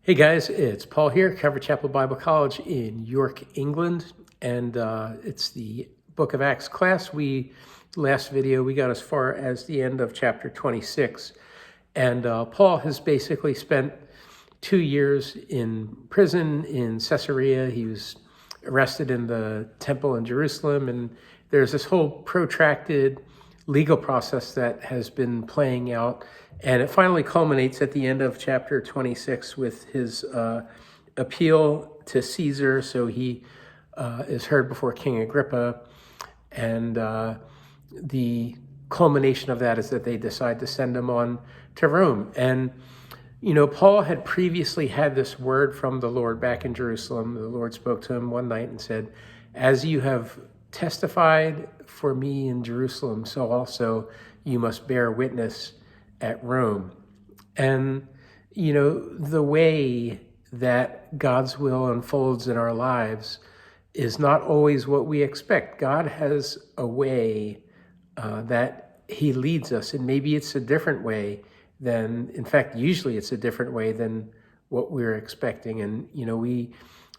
Hey guys, it's Paul here, Calvary Chapel Bible College in York, England, and it's the Book of Acts class. Last video, we got as far as the end of chapter 26, and Paul has basically spent 2 years in prison in Caesarea. He was arrested in the temple in Jerusalem, and there's this whole protracted legal process that has been playing out, and it finally culminates at the end of chapter 26 with his appeal to Caesar. So he is heard before King Agrippa, and the culmination of that is that they decide to send him on to Rome. And Paul had previously had this word from the Lord back in Jerusalem. The Lord spoke to him one night and said, "As you have testified for me in Jerusalem, so also you must bear witness at Rome." And, the way that God's will unfolds in our lives is not always what we expect. God has a way that he leads us, and maybe it's a different way in fact, usually it's a different way than what we're expecting. And,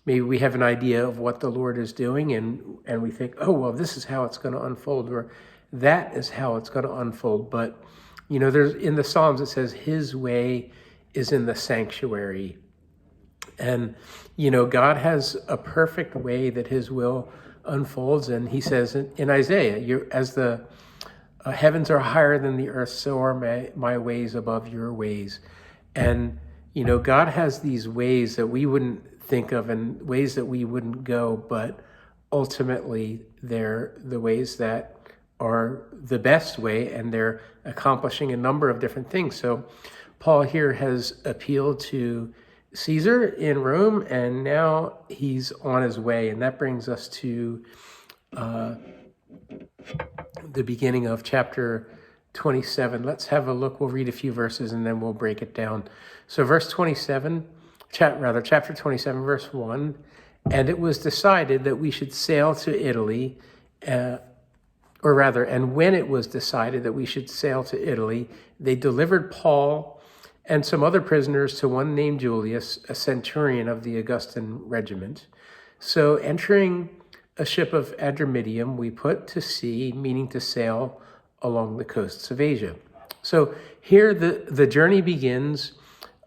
maybe we have an idea of what the Lord is doing, and we think, oh, well, this is how it's going to unfold, or that is how it's going to unfold. But, there's in the Psalms, it says his way is in the sanctuary. And, God has a perfect way that his will unfolds. And he says in Isaiah, as the heavens are higher than the earth, so are my ways above your ways. And, God has these ways that we wouldn't think of and ways that we wouldn't go, but ultimately they're the ways that are the best way, and they're accomplishing a number of different things. So Paul here has appealed to Caesar in Rome, and now he's on his way. And that brings us to the beginning of chapter 27. Let's have a look. We'll read a few verses and then we'll break it down. So chapter 27, verse 1, "And it was decided that we should sail to Italy, and when it was decided that we should sail to Italy, they delivered Paul and some other prisoners to one named Julius, a centurion of the Augustan regiment. So entering a ship of Adramyttium, we put to sea, meaning to sail along the coasts of Asia." So here the journey begins.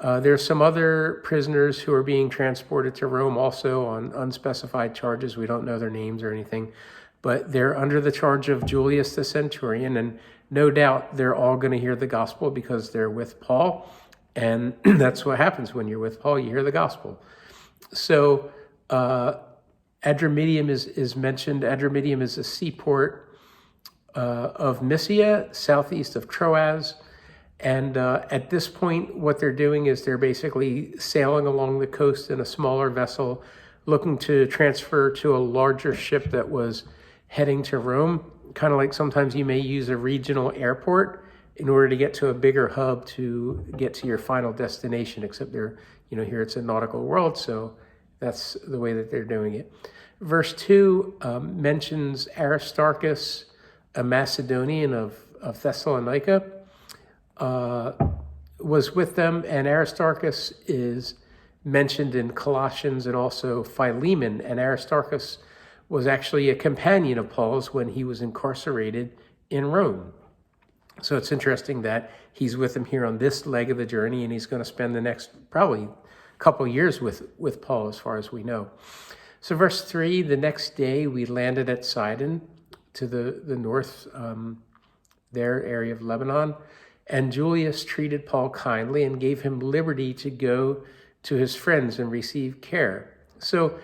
There's some other prisoners who are being transported to Rome, also on unspecified charges. We don't know their names or anything, but they're under the charge of Julius the centurion, and no doubt they're all going to hear the gospel because they're with Paul, and that's what happens when you're with Paul, you hear the gospel. So Adramyttium is mentioned. Adramyttium is a seaport of Mysia, southeast of Troas. And at this point, what they're doing is they're basically sailing along the coast in a smaller vessel, looking to transfer to a larger ship that was heading to Rome. Kind of like sometimes you may use a regional airport in order to get to a bigger hub to get to your final destination, except here it's a nautical world, so that's the way that they're doing it. Verse 2 mentions Aristarchus, a Macedonian of Thessalonica, was with them, and Aristarchus is mentioned in Colossians and also Philemon. And Aristarchus was actually a companion of Paul's when he was incarcerated in Rome. So it's interesting that he's with him here on this leg of the journey, and he's going to spend the next probably couple years with Paul, as far as we know. So verse 3, "The next day we landed at Sidon, to the north, their area of Lebanon, and Julius treated Paul kindly and gave him liberty to go to his friends and receive care." So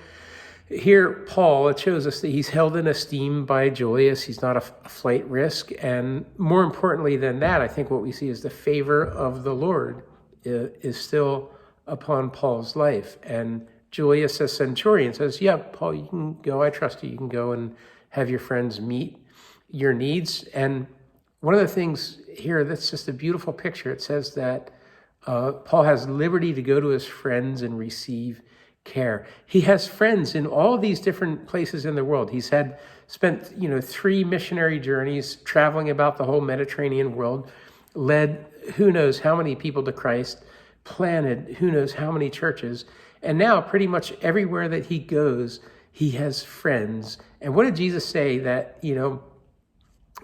here, Paul, it shows us that he's held in esteem by Julius. He's not a flight risk. And more importantly than that, I think what we see is the favor of the Lord is still upon Paul's life. And Julius, as centurion, says, "Yeah, Paul, you can go. I trust you. You can go and have your friends meet your needs." And one of the things here that's just a beautiful picture, it says that Paul has liberty to go to his friends and receive care. He has friends in all these different places in the world. He's spent 3 missionary journeys traveling about the whole Mediterranean world, led who knows how many people to Christ, planted who knows how many churches. And now pretty much everywhere that he goes, he has friends. And what did Jesus say? That,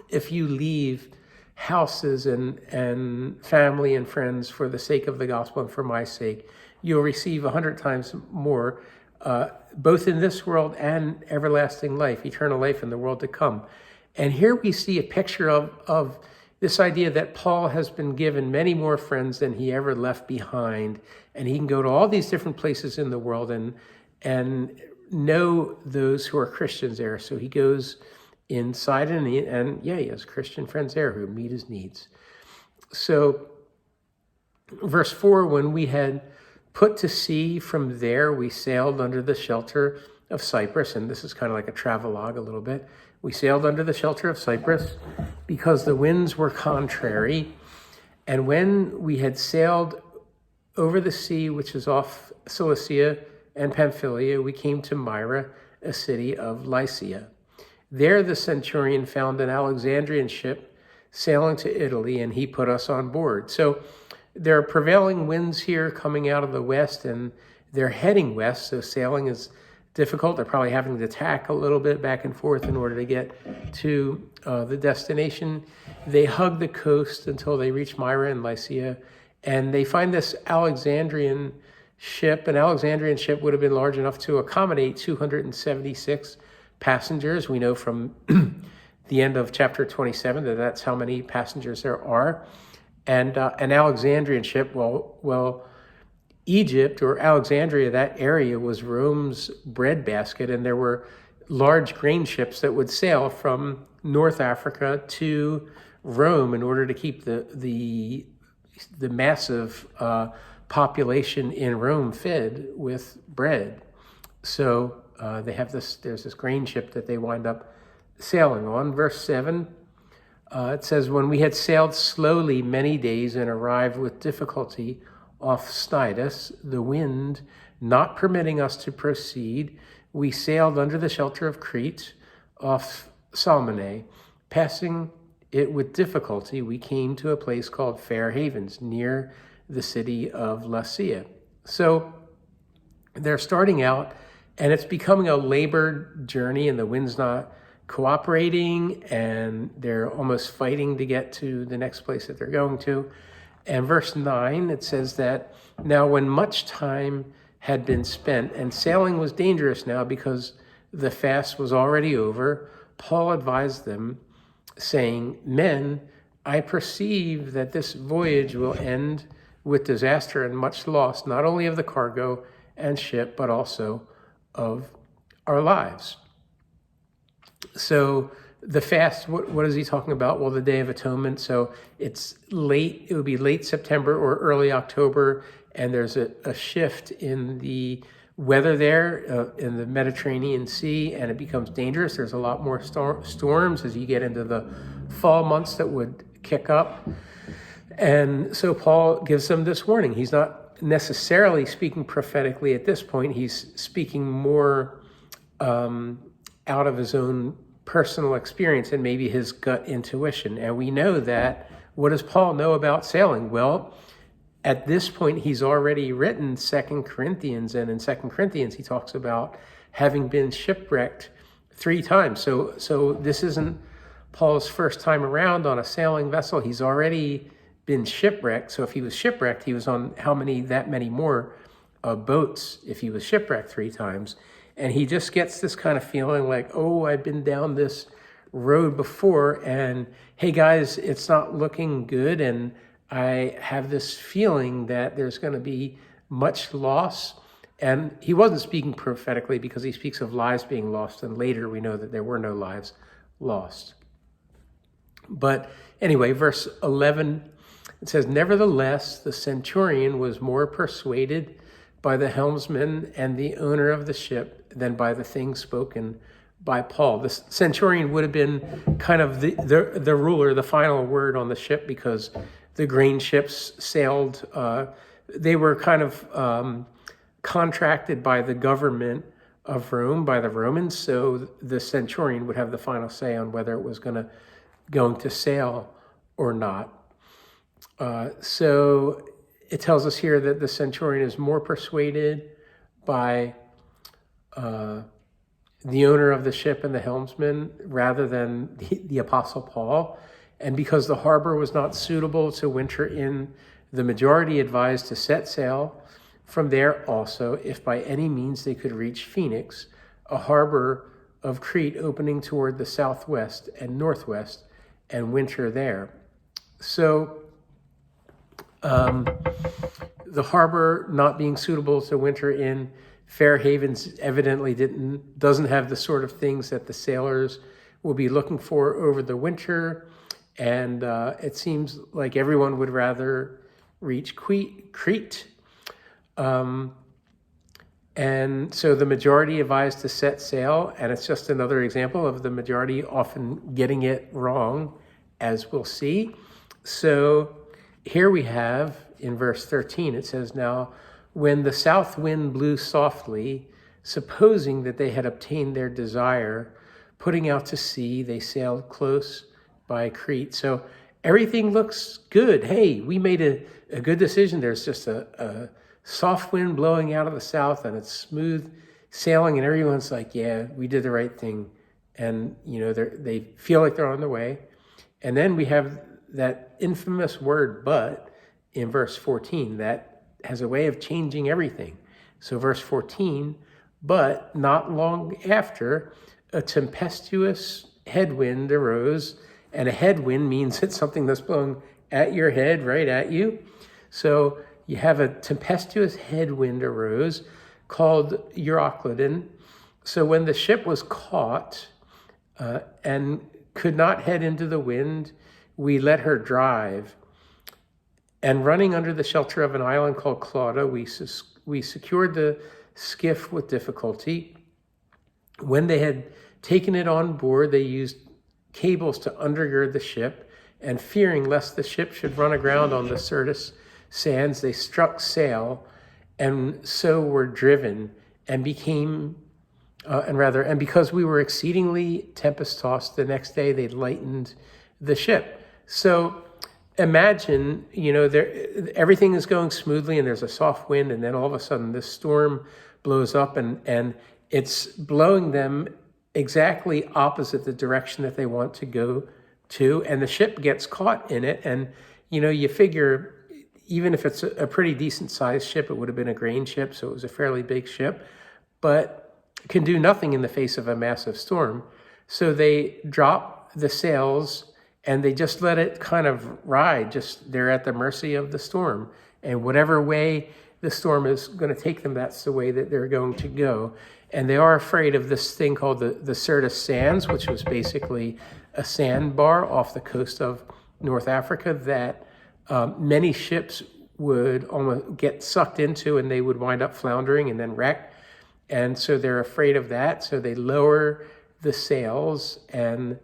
if you leave houses and family and friends for the sake of the gospel and for my sake, you'll receive 100 times more, both in this world and everlasting life, eternal life in the world to come. And here we see a picture of this idea that Paul has been given many more friends than he ever left behind, and he can go to all these different places in the world and know those who are Christians there. So he goes inside and he has Christian friends there who meet his needs. So verse 4, when we had put to sea from there, we sailed under the shelter of Cyprus, and this is kind of like a travelogue a little bit. We sailed under the shelter of Cyprus because the winds were contrary. And when we had sailed over the sea, which is off Cilicia and Pamphylia, we came to Myra, a city of Lycia. There the centurion found an Alexandrian ship sailing to Italy, and he put us on board. So there are prevailing winds here coming out of the west, and they're heading west, so sailing is difficult. They're probably having to tack a little bit back and forth in order to get to the destination. They hug the coast until they reach Myra and Lycia, and they find this Alexandrian ship. An Alexandrian ship would have been large enough to accommodate 276 passengers. We know from the end of chapter 27 that that's how many passengers there are. And an Alexandrian ship, well, Egypt or Alexandria, that area was Rome's breadbasket, and there were large grain ships that would sail from North Africa to Rome in order to keep the massive population in Rome fed with bread. So there's this grain ship that they wind up sailing on. Verse 7, it says, when we had sailed slowly many days and arrived with difficulty off Cnidus, the wind not permitting us to proceed, we sailed under the shelter of Crete off Salmone. Passing it with difficulty, we came to a place called Fair Havens, near the city of Lasea. So they're starting out, and it's becoming a labored journey, and the wind's not cooperating, and they're almost fighting to get to the next place that they're going to. And verse 9, it says that, now when much time had been spent, and sailing was dangerous now because the fast was already over, Paul advised them, saying, men, I perceive that this voyage will end with disaster and much loss, not only of the cargo and ship, but also of our lives. So the fast, what is he talking about? Well, the Day of Atonement. So it would be late September or early October, and there's a shift in the weather there in the Mediterranean Sea, and it becomes dangerous. There's a lot more storms as you get into the fall months that would kick up. And so Paul gives them this warning. He's not necessarily speaking prophetically at this point. He's speaking more out of his own personal experience and maybe his gut intuition. And we know that, what does Paul know about sailing? Well, at this point, he's already written 2 Corinthians, and in 2 Corinthians, he talks about having been shipwrecked 3 times. So this isn't Paul's first time around on a sailing vessel. He's already been shipwrecked. So if he was shipwrecked, he was on that many more boats if he was shipwrecked 3 times. And he just gets this kind of feeling like, oh, I've been down this road before, and hey guys, it's not looking good, and I have this feeling that there's going to be much loss. And he wasn't speaking prophetically because he speaks of lives being lost, and later we know that there were no lives lost. But anyway, verse 11, it says, nevertheless, the centurion was more persuaded by the helmsman and the owner of the ship than by the things spoken by Paul. The centurion would have been kind of the ruler, the final word on the ship, because the grain ships sailed. They were kind of contracted by the government of Rome, by the Romans. So the centurion would have the final say on whether it was going to sail or not. So it tells us here that the centurion is more persuaded by the owner of the ship and the helmsman rather than the Apostle Paul. And because the harbor was not suitable to winter in, the majority advised to set sail from there also, if by any means they could reach Phoenix, a harbor of Crete opening toward the southwest and northwest, and winter there. So the harbor not being suitable to winter in, Fair Havens evidently doesn't have the sort of things that the sailors will be looking for over the winter. And it seems like everyone would rather reach Crete. And so the majority advised to set sail, and it's just another example of the majority often getting it wrong, as we'll see. So here we have, in verse 13, it says, "Now, when the south wind blew softly, supposing that they had obtained their desire, putting out to sea, they sailed close by Crete." So everything looks good. Hey, we made a good decision. There's just a soft wind blowing out of the south, and it's smooth sailing, and everyone's like, yeah, we did the right thing. And, they feel like they're on their way. And then we have that infamous word, but, in verse 14, that has a way of changing everything. So verse 14, "But not long after, a tempestuous headwind arose," and a headwind means it's something that's blowing at your head, right at you. So you have a tempestuous headwind arose called Euroclydon. So when the ship was caught and could not head into the wind, we let her drive. And running under the shelter of an island called Clauda, we secured the skiff with difficulty. When they had taken it on board, they used cables to undergird the ship, and fearing lest the ship should run aground on the Syrtis sands, they struck sail, and so were driven, and because we were exceedingly tempest-tossed, the next day they lightened the ship. So imagine, everything is going smoothly, and there's a soft wind, and then all of a sudden this storm blows up, and it's blowing them exactly opposite the direction that they want to go to, and the ship gets caught in it. And you figure, even if it's a pretty decent sized ship, it would have been a grain ship, so it was a fairly big ship, but can do nothing in the face of a massive storm. So they drop the sails and they just let it kind of ride. They're at the mercy of the storm, and whatever way the storm is going to take them, that's the way that they're going to go. And they are afraid of this thing called the Syrtis Sands, which was basically a sandbar off the coast of North Africa that many ships would almost get sucked into, and they would wind up floundering and then wreck. And so they're afraid of that. So they lower the sails, and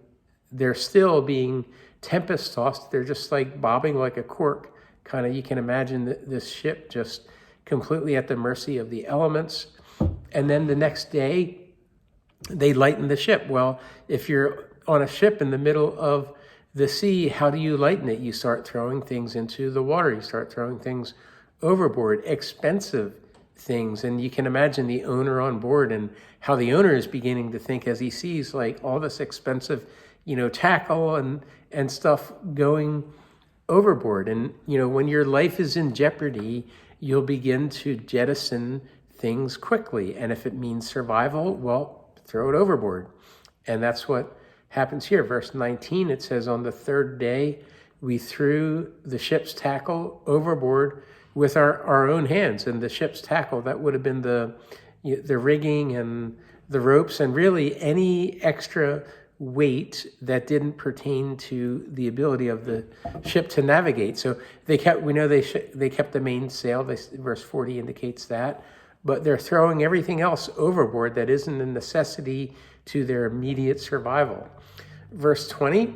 they're still being tempest tossed. They're just like bobbing like a cork. Kind of, you can imagine this ship just completely at the mercy of the elements. And then the next day, they lighten the ship. Well, if you're on a ship in the middle of the sea, how do you lighten it? You start throwing things into the water. You start throwing things overboard, expensive things. And you can imagine the owner on board and how the owner is beginning to think as he sees like all this expensive, tackle and stuff going overboard. And, when your life is in jeopardy, you'll begin to jettison things quickly. And if it means survival, well, throw it overboard. And that's what happens here. Verse 19, it says, "On the third day, we threw the ship's tackle overboard with our own hands." And the ship's tackle, that would have been the rigging and the ropes, and really any extra weight that didn't pertain to the ability of the ship to navigate. So they kept the mainsail. Verse 40 indicates that. But they're throwing everything else overboard that isn't a necessity to their immediate survival. Verse 20,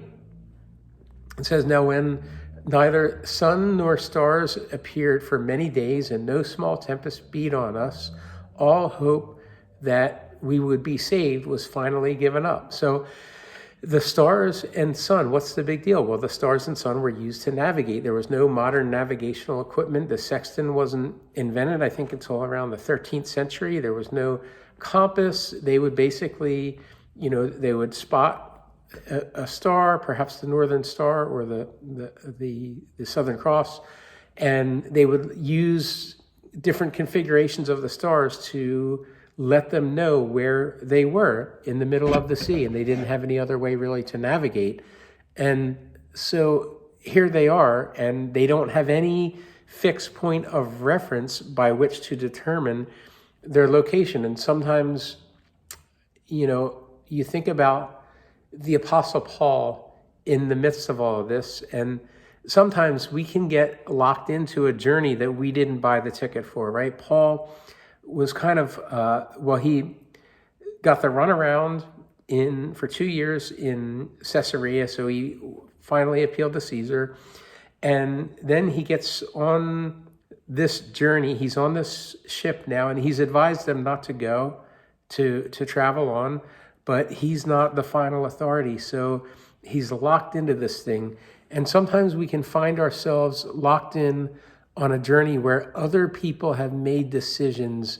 it says, "Now when neither sun nor stars appeared for many days, and no small tempest beat on us, all hope that we would be saved was finally given up." So The stars and sun, what's the big deal? Well, the stars and sun were used to navigate. There was no modern navigational equipment. The sextant wasn't invented, I think, until around the 13th century. There was no compass. They would basically, they would spot a star, perhaps the Northern Star or the Southern Cross, and they would use different configurations of the stars to let them know where they were in the middle of the sea, and they didn't have any other way really to navigate. And so here they are, and they don't have any fixed point of reference by which to determine their location. And sometimes, you think about the Apostle Paul in the midst of all of this, and sometimes we can get locked into a journey that we didn't buy the ticket for, right? Paul was kind of, he got the runaround for 2 years in Caesarea, so he finally appealed to Caesar. And then he gets on this journey. He's on this ship now, and he's advised them not to go, to travel on, but he's not the final authority. So he's locked into this thing. And sometimes we can find ourselves locked in on a journey where other people have made decisions.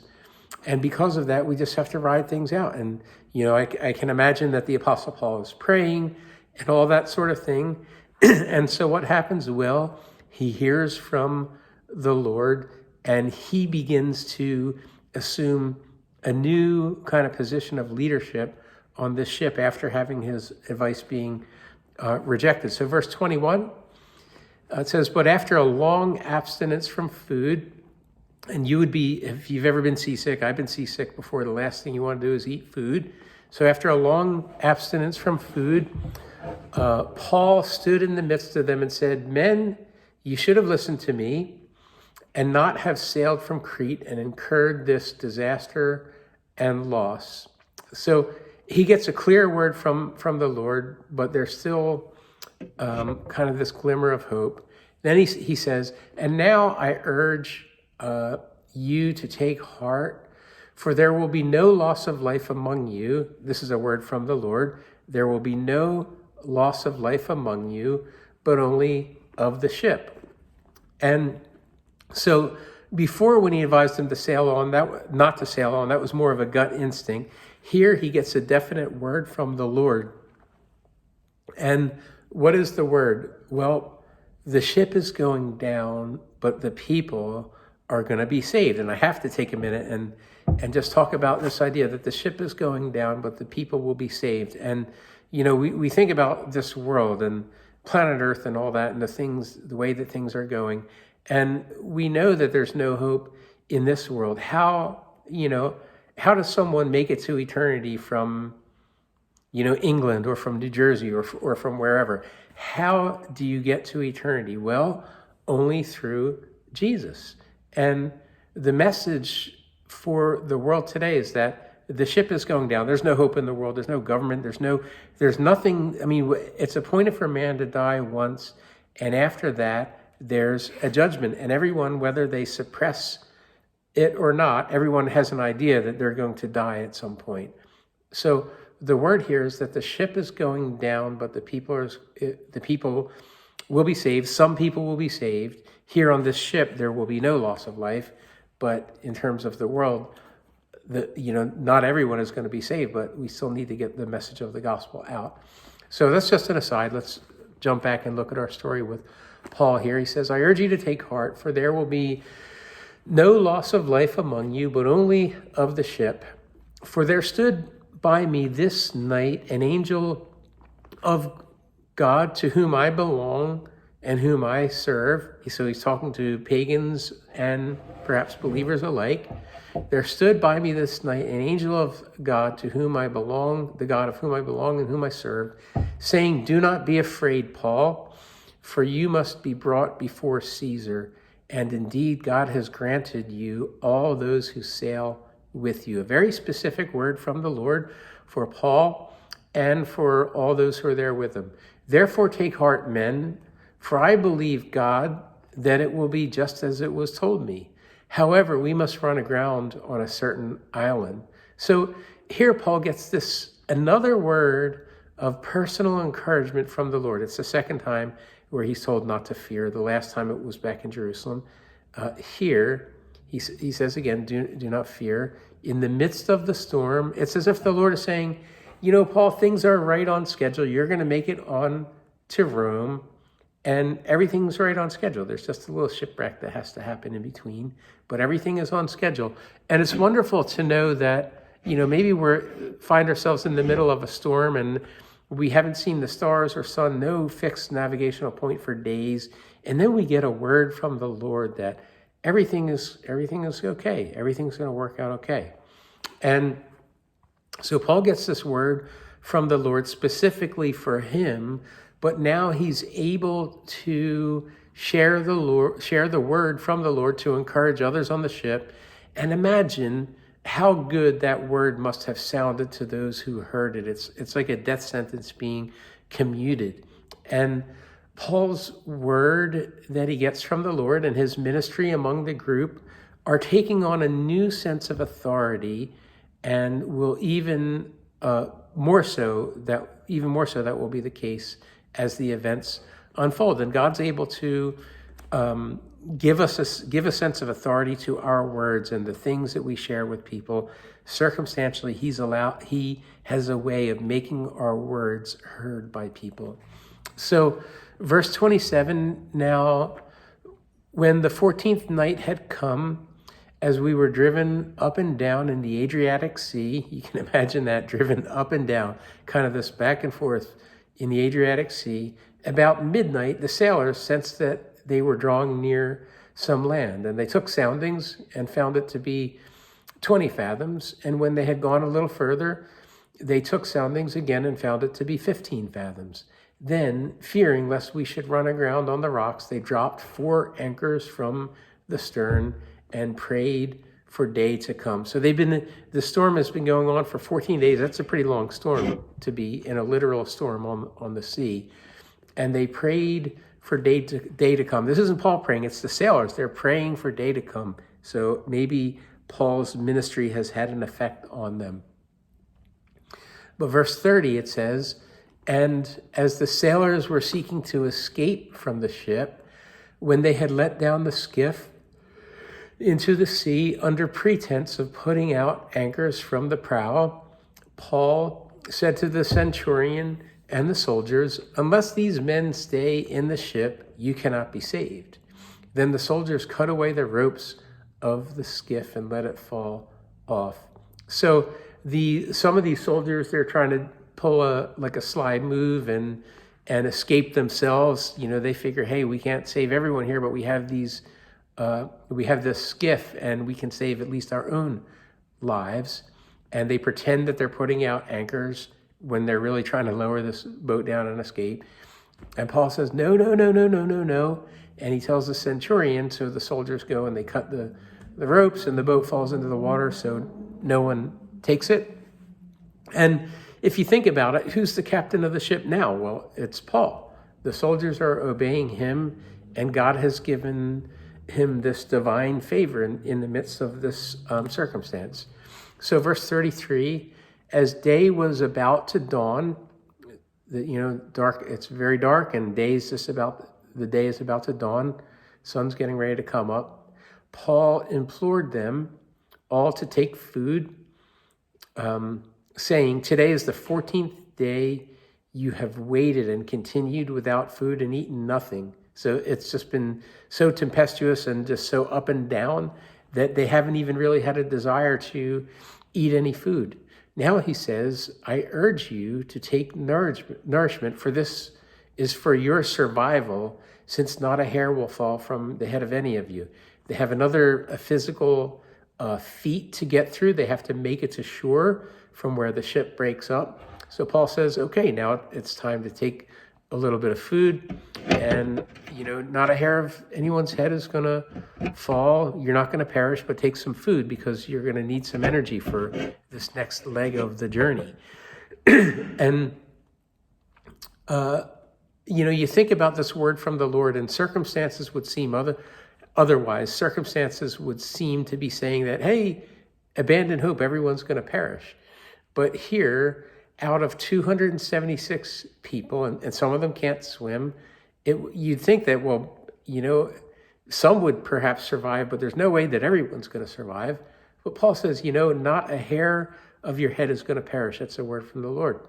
And because of that, we just have to ride things out. And, I can imagine that the Apostle Paul is praying and all that sort of thing. And so what happens? Well, he hears from the Lord, and he begins to assume a new kind of position of leadership on this ship after having his advice being rejected. So verse 21, it says, but after a long abstinence from food, and you would be, if you've ever been seasick, I've been seasick before, the last thing you want to do is eat food. So after a long abstinence from food, Paul stood in the midst of them and said, men, you should have listened to me and not have sailed from Crete and incurred this disaster and loss. So he gets a clear word from the Lord, but there's still kind of this glimmer of hope. Then he says, and now I urge you to take heart, for there will be no loss of life among you. This is a word from the Lord. There will be no loss of life among you, but only of the ship. And so before, when he advised them to sail on, not to sail on, that was more of a gut instinct. Here he gets a definite word from the Lord. And what is the word? Well, the ship is going down, but the people are going to be saved. And I have to take a minute and just talk about this idea that the ship is going down, but the people will be saved. And, we think about this world and planet Earth and all that, and the way that things are going. And we know that there's no hope in this world. How does someone make it to eternity from, England or from New Jersey or from wherever? How do you get to eternity? Well, only through Jesus. And the message for the world today is that the ship is going down. There's no hope in the world. There's no government. There's nothing. I mean, it's appointed for man to die once. And after that, there's a judgment. And everyone, whether they suppress it or not, everyone has an idea that they're going to die at some point. So the word here is that the ship is going down, but the people will be saved. Some people will be saved. Here on this ship, there will be no loss of life. But in terms of the world, not everyone is going to be saved, but we still need to get the message of the gospel out. So that's just an aside. Let's jump back and look at our story with Paul here. He says, I urge you to take heart, for there will be no loss of life among you, but only of the ship. For there stood by me this night an angel of God to whom I belong and whom I serve. So he's talking to pagans and perhaps believers alike. There stood by me this night an angel of God to whom I belong, the God of whom I belong and whom I serve, saying, do not be afraid, Paul, for you must be brought before Caesar. And indeed, God has granted you all those who sail with you. A very specific word from the Lord for Paul and for all those who are there with him. Therefore, take heart, men, for I believe God that it will be just as it was told me. However, we must run aground on a certain island. So here Paul gets another word of personal encouragement from the Lord. It's the second time where he's told not to fear. The last time it was back in Jerusalem. Here, he says again, do not fear. In the midst of the storm, it's as if the Lord is saying, Paul, things are right on schedule. You're going to make it on to Rome, and everything's right on schedule. There's just a little shipwreck that has to happen in between, but everything is on schedule. And it's wonderful to know that, maybe find ourselves in the middle of a storm and we haven't seen the stars or sun, no fixed navigational point for days. And then we get a word from the Lord that everything is okay. Everything's going to work out okay. And so Paul gets this word from the Lord specifically for him, but now he's able to share the word from the Lord to encourage others on the ship. And imagine how good that word must have sounded to those who heard it. It's like a death sentence being commuted. And Paul's word that he gets from the Lord and his ministry among the group are taking on a new sense of authority, and will even more so that will be the case as the events unfold. And God's able to give a sense of authority to our words and the things that we share with people. Circumstantially, he has a way of making our words heard by people. So verse 27, now when the 14th night had come, as we were driven up and down in the Adriatic Sea, you can imagine that, driven up and down, kind of this back and forth in the Adriatic Sea. About midnight, the sailors sensed that they were drawing near some land, and they took soundings and found it to be 20 fathoms. And when they had gone a little further, they took soundings again and found it to be 15 fathoms. Then, fearing lest we should run aground on the rocks, they dropped 4 anchors from the stern and prayed for day to come. So the storm has been going on for 14 days. That's a pretty long storm to be in, a literal storm on the sea. And they prayed for day to come. This isn't Paul praying, it's the sailors. They're praying for day to come. So maybe Paul's ministry has had an effect on them. But verse 30, it says, and as the sailors were seeking to escape from the ship, when they had let down the skiff into the sea under pretense of putting out anchors from the prow, Paul said to the centurion and the soldiers, unless these men stay in the ship, you cannot be saved. Then the soldiers cut away the ropes of the skiff and let it fall off. So some of these soldiers, they're trying to pull a slide move and escape themselves. They figure, hey, we can't save everyone here, but we have this skiff and we can save at least our own lives. And they pretend that they're putting out anchors when they're really trying to lower this boat down and escape. And Paul says, no. And he tells the centurion, so the soldiers go and they cut the ropes and the boat falls into the water, so no one takes it. And if you think about it, who's the captain of the ship now? Well, it's Paul. The soldiers are obeying him, and God has given him this divine favor in the midst of this circumstance. So verse 33, as day was about to dawn, dark. It's very dark, and the day is about to dawn. Sun's getting ready to come up. Paul implored them all to take food, saying, today is the 14th day you have waited and continued without food and eaten nothing. So it's just been so tempestuous and just so up and down that they haven't even really had a desire to eat any food. Now he says, I urge you to take nourishment, for this is for your survival, since not a hair will fall from the head of any of you. They have another physical feat to get through. They have to make it to shore from where the ship breaks up. So Paul says, okay, now it's time to take a little bit of food, and not a hair of anyone's head is going to fall. You're not going to perish, but take some food because you're going to need some energy for this next leg of the journey. And you think about this word from the Lord, and circumstances would seem otherwise. Circumstances would seem to be saying that, hey, abandon hope, everyone's going to perish. But here, out of 276 people, and some of them can't swim, you'd think that, well, some would perhaps survive, but there's no way that everyone's going to survive. But Paul says, not a hair of your head is going to perish. That's a word from the Lord.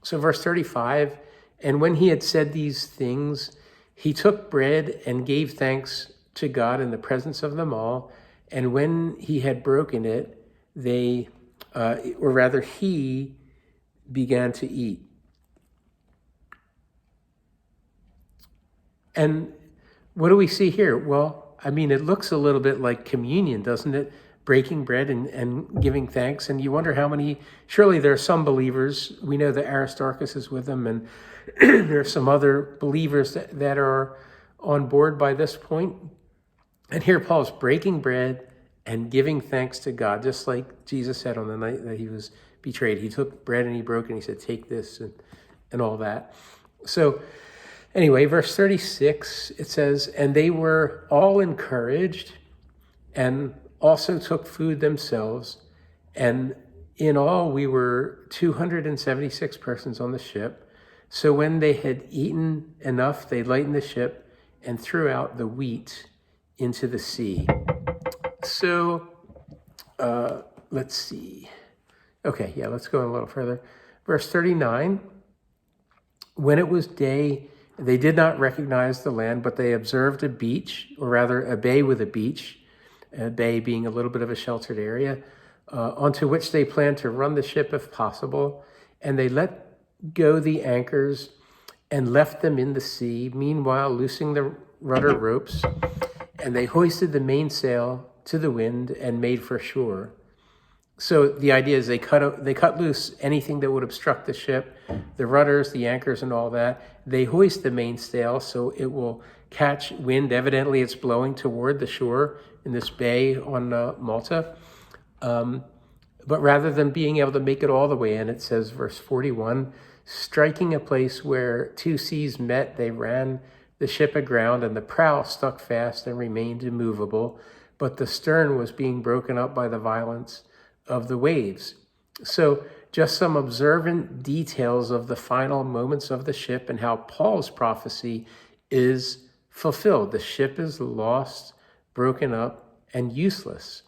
So verse 35, and when he had said these things, he took bread and gave thanks to God in the presence of them all. And when he had broken it, he began to eat. And what do we see here? Well, it looks a little bit like communion, doesn't it? Breaking bread and giving thanks. And you wonder how many, surely there are some believers, we know that Aristarchus is with them, and there are some other believers that are on board by this point. And here Paul's breaking bread and giving thanks to God, just like Jesus said on the night that he was betrayed. He took bread and he broke it and he said, take this and all that. So anyway, verse 36, it says, and they were all encouraged and also took food themselves. And in all, we were 276 persons on the ship. So when they had eaten enough, they lightened the ship and threw out the wheat into the sea. So let's see. Okay, let's go a little further. Verse 39, when it was day, they did not recognize the land, but they observed a beach, or rather a bay with a beach, a bay being a little bit of a sheltered area, onto which they planned to run the ship if possible. And they let go the anchors and left them in the sea, meanwhile loosing the rudder ropes. And they hoisted the mainsail to the wind and made for shore. So the idea is they cut loose anything that would obstruct the ship, the rudders, the anchors, and all that. They hoist the mainsail so it will catch wind. Evidently, it's blowing toward the shore in this bay on Malta. But rather than being able to make it all the way in, it says, verse 41, striking a place where two seas met, they ran the ship aground, and the prow stuck fast and remained immovable, but the stern was being broken up by the violence of the waves. So just some observant details of the final moments of the ship and how Paul's prophecy is fulfilled. The ship is lost, broken up, and useless.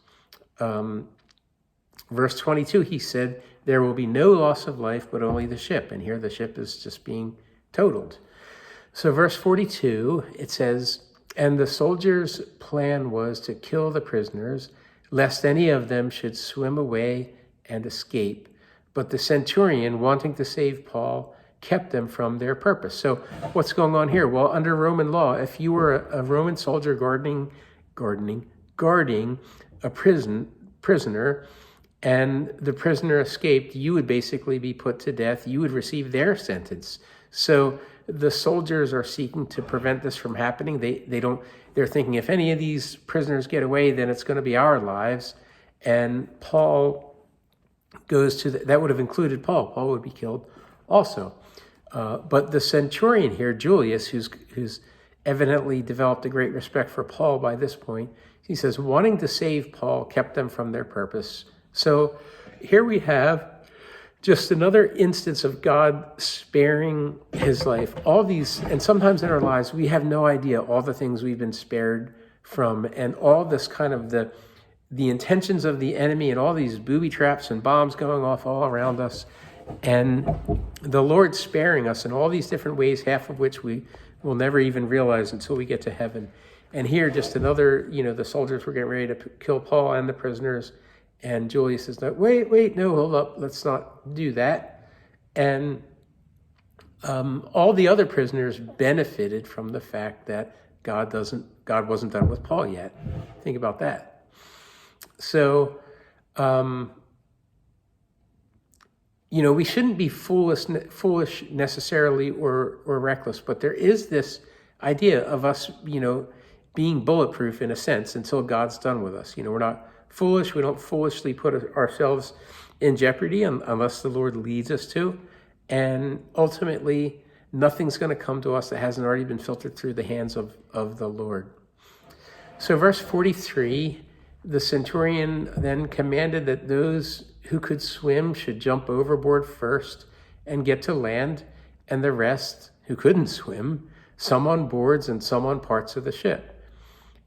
Verse 22, he said, there will be no loss of life, but only the ship. And here the ship is just being totaled. So verse 42, it says, and the soldiers' plan was to kill the prisoners, lest any of them should swim away and escape. But the centurion, wanting to save Paul, kept them from their purpose. So what's going on here? Well, under Roman law, if you were a Roman soldier guarding a prisoner, and the prisoner escaped, you would basically be put to death. You would receive their sentence. So the soldiers are seeking to prevent this from happening. They're thinking, if any of these prisoners get away, then it's going to be our lives. And Paul goes to that would have included Paul. Paul would be killed also. But the centurion here, Julius, who's evidently developed a great respect for Paul by this point, he says, wanting to save Paul, kept them from their purpose. So here we have just another instance of God sparing his life. All these, and sometimes in our lives, we have no idea all the things we've been spared from, and all this kind of the intentions of the enemy, and all these booby traps and bombs going off all around us, and the Lord sparing us in all these different ways, half of which we will never even realize until we get to heaven. And here, just another, the soldiers were getting ready to kill Paul and the prisoners, and Julius says, no, wait, no, hold up, let's not do that. And all the other prisoners benefited from the fact that God wasn't done with Paul yet. Think about that. So, we shouldn't be foolish necessarily or reckless, but there is this idea of us, being bulletproof in a sense until God's done with us. We're not foolish. We don't foolishly put ourselves in jeopardy unless the Lord leads us to. And ultimately, nothing's going to come to us that hasn't already been filtered through the hands of the Lord. So verse 43, the centurion then commanded that those who could swim should jump overboard first and get to land, and the rest, who couldn't swim, some on boards and some on parts of the ship.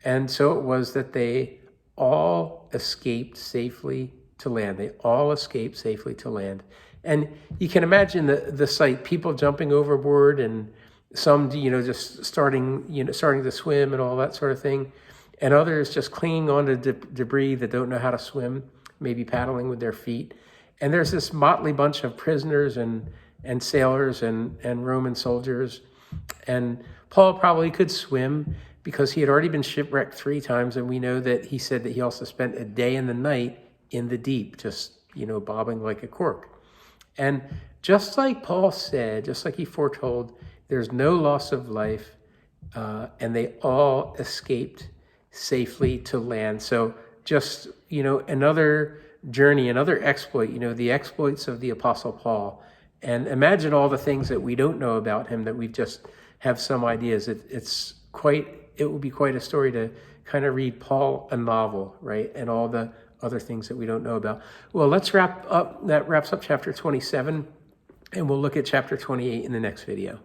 And so it was that they all escaped safely to land. They all escaped safely to land. And you can imagine the sight, people jumping overboard and some, just starting to swim and all that sort of thing. And others just clinging onto debris that don't know how to swim, maybe paddling with their feet. And there's this motley bunch of prisoners and sailors and Roman soldiers. And Paul probably could swim because he had already been shipwrecked 3 times. And we know that he said that he also spent a day and the night in the deep, just, bobbing like a cork. And just like Paul said, just like he foretold, there's no loss of life, and they all escaped safely to land. So just, another journey, another exploit, the exploits of the Apostle Paul. And imagine all the things that we don't know about him that we just have some ideas. It will be quite a story to kind of read Paul, a novel, right? And all the other things that we don't know about. Well, let's wrap up. That wraps up chapter 27, and we'll look at chapter 28 in the next video.